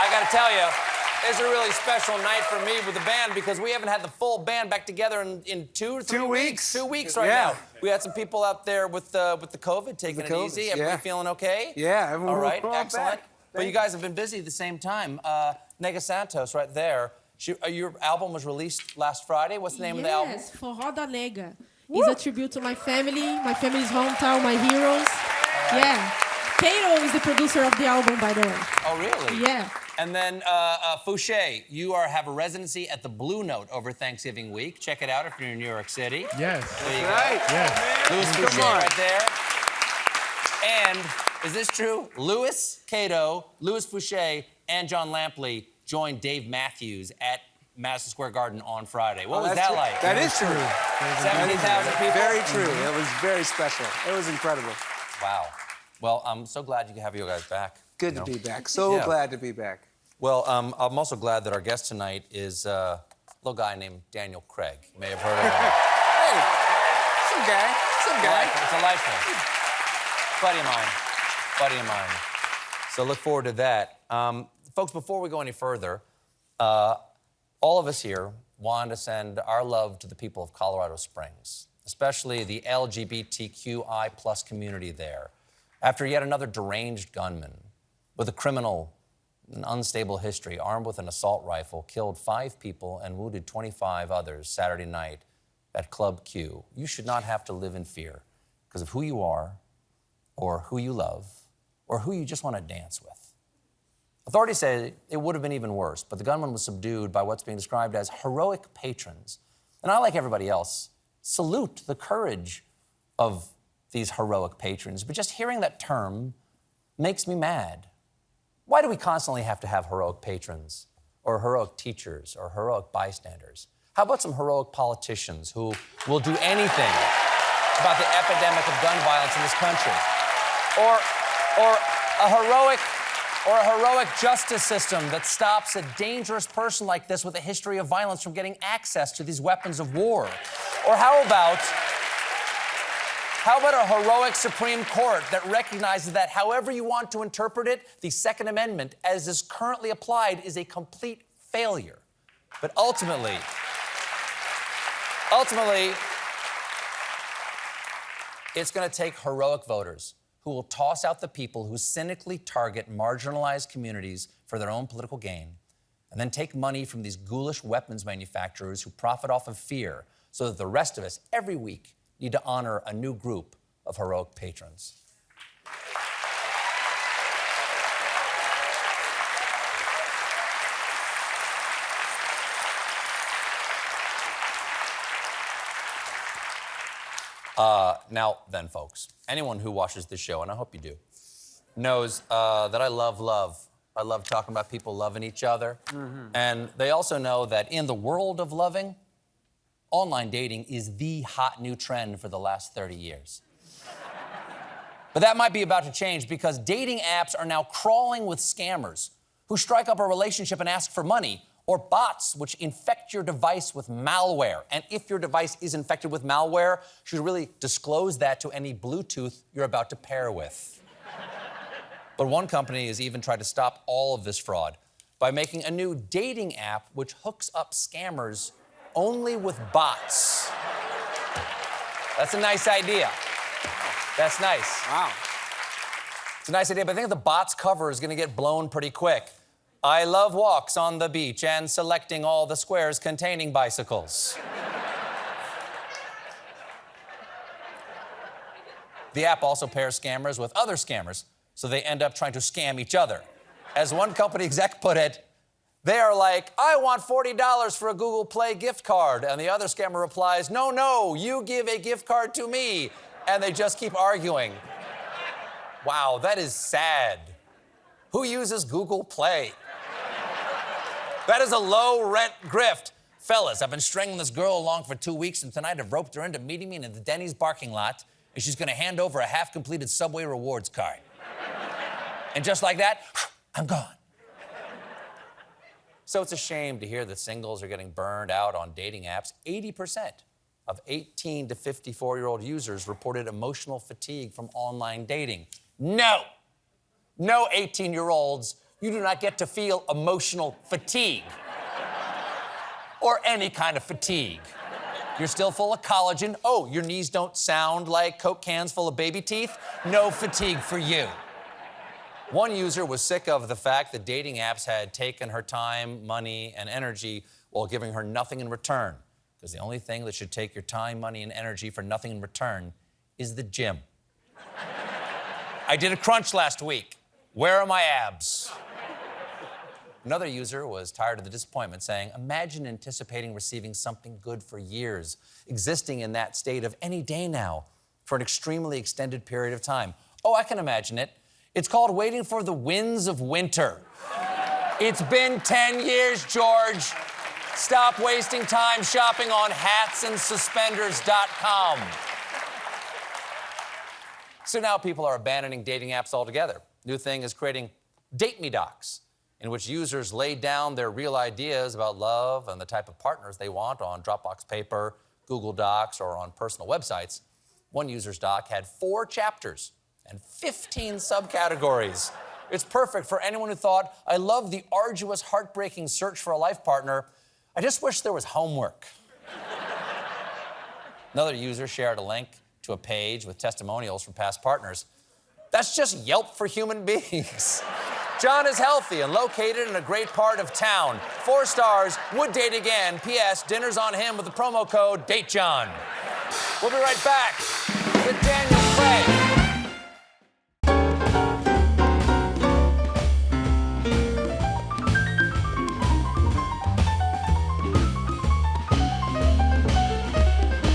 I gotta tell you, it's a really special night for me with the band because we haven't had the full band back together in 2 or 3 weeks. 2 weeks right now. We had some people out there with the COVID taking it easy. Everybody feeling okay? Yeah, everyone. All right, excellent. But you guys have been busy at the same time. Nega Santos, right there. Your album was released last Friday. What's the name of the album? Yes, Forró da Nega. It's a tribute to my family's hometown, my heroes. Yeah. Kato is the producer of the album, by the way. Oh, really? Yeah. And then, Fouché, you have a residency at the Blue Note over Thanksgiving week. Check it out if you're in New York City. Yes. There you go. Right. Yes. Louis Fouché right there. And, is this true? Louis, Kato, Louis Fouché, and John Lampley joined Dave Matthews at Madison Square Garden on Friday. What was that like? That is true. 70,000 people? Very true. It was very special. It was incredible. Wow. Well, I'm so glad you have you guys back. Good to be back. So glad to be back. Well, I'm also glad that our guest tonight is a little guy named Daniel Craig. You may have heard of him. Hey, some guy. Some guy. It's a life thing. Buddy of mine. So look forward to that. Folks, before we go any further, all of us here want to send our love to the people of Colorado Springs, especially the LGBTQI plus community there. After yet another deranged gunman with a criminal and unstable history, armed with an assault rifle, killed 5 people and wounded 25 others Saturday night at Club Q. You should not have to live in fear because of who you are or who you love or who you just want to dance with. Authorities say it would have been even worse, but the gunman was subdued by what's being described as heroic patrons. And I, like everybody else, salute the courage of these heroic patrons, but just hearing that term makes me mad. Why do we constantly have to have heroic patrons or heroic teachers or heroic bystanders? How about some heroic politicians who will do anything about the epidemic of gun violence in this country? Or a heroic justice system that stops a dangerous person like this with a history of violence from getting access to these weapons of war? Or how about a heroic Supreme Court that recognizes that however you want to interpret it, the Second Amendment, as is currently applied, is a complete failure. But ultimately, it's going to take heroic voters who will toss out the people who cynically target marginalized communities for their own political gain, and then take money from these ghoulish weapons manufacturers who profit off of fear so that the rest of us, every week, need to honor a new group of heroic patrons. Now then, folks, anyone who watches this show, and I hope you do, knows that I love love. I love talking about people loving each other. And they also know that in the world of loving, online dating is the hot new trend for the last 30 years. But that might be about to change because dating apps are now crawling with scammers who strike up a relationship and ask for money, or bots which infect your device with malware. And if your device is infected with malware, you should really disclose that to any Bluetooth you're about to pair with. But one company has even tried to stop all of this fraud by making a new dating app which hooks up scammers only with bots. That's a nice idea. That's nice. Wow. It's a nice idea, but I think the bots cover is gonna get blown pretty quick. I love walks on the beach and selecting all the squares containing bicycles. The app also pairs scammers with other scammers, so they end up trying to scam each other. As one company exec put it, they are like, I want $40 for a Google Play gift card. And the other scammer replies, no, you give a gift card to me. And they just keep arguing. Wow, that is sad. Who uses Google Play? That is a low-rent grift. Fellas, I've been stringing this girl along for 2 weeks, and tonight I've roped her into meeting me in the Denny's parking lot, and she's gonna hand over a half-completed Subway rewards card. And just like that, I'm gone. So it's a shame to hear that singles are getting burned out on dating apps. 80% of 18 to 54-year-old users reported emotional fatigue from online dating. No 18-year-olds You do not get to feel emotional fatigue. Or any kind of fatigue. You're still full of collagen. Oh, your knees don't sound like Coke cans full of baby teeth? No fatigue for you. One user was sick of the fact that dating apps had taken her time, money, and energy while giving her nothing in return. Because the only thing that should take your time, money, and energy for nothing in return is the gym. I did a crunch last week. Where are my abs? Another user was tired of the disappointment, saying, imagine anticipating receiving something good for years, existing in that state of any day now for an extremely extended period of time. Oh, I can imagine it. It's called waiting for the winds of winter. It's been 10 years, George. Stop wasting time shopping on hatsandsuspenders.com. So now people are abandoning dating apps altogether. New thing is creating Date Me Docs, in which users lay down their real ideas about love and the type of partners they want on Dropbox paper, Google Docs, or on personal websites. One user's doc had 4 chapters and 15 subcategories. It's perfect for anyone who thought, I love the arduous, heartbreaking search for a life partner. I just wish there was homework. Another user shared a link to a page with testimonials from past partners. That's just Yelp for human beings. John is healthy and located in a great part of town. 4 stars, would date again. P.S. Dinner's on him with the promo code DATEJOHN. We'll be right back with Daniel Craig.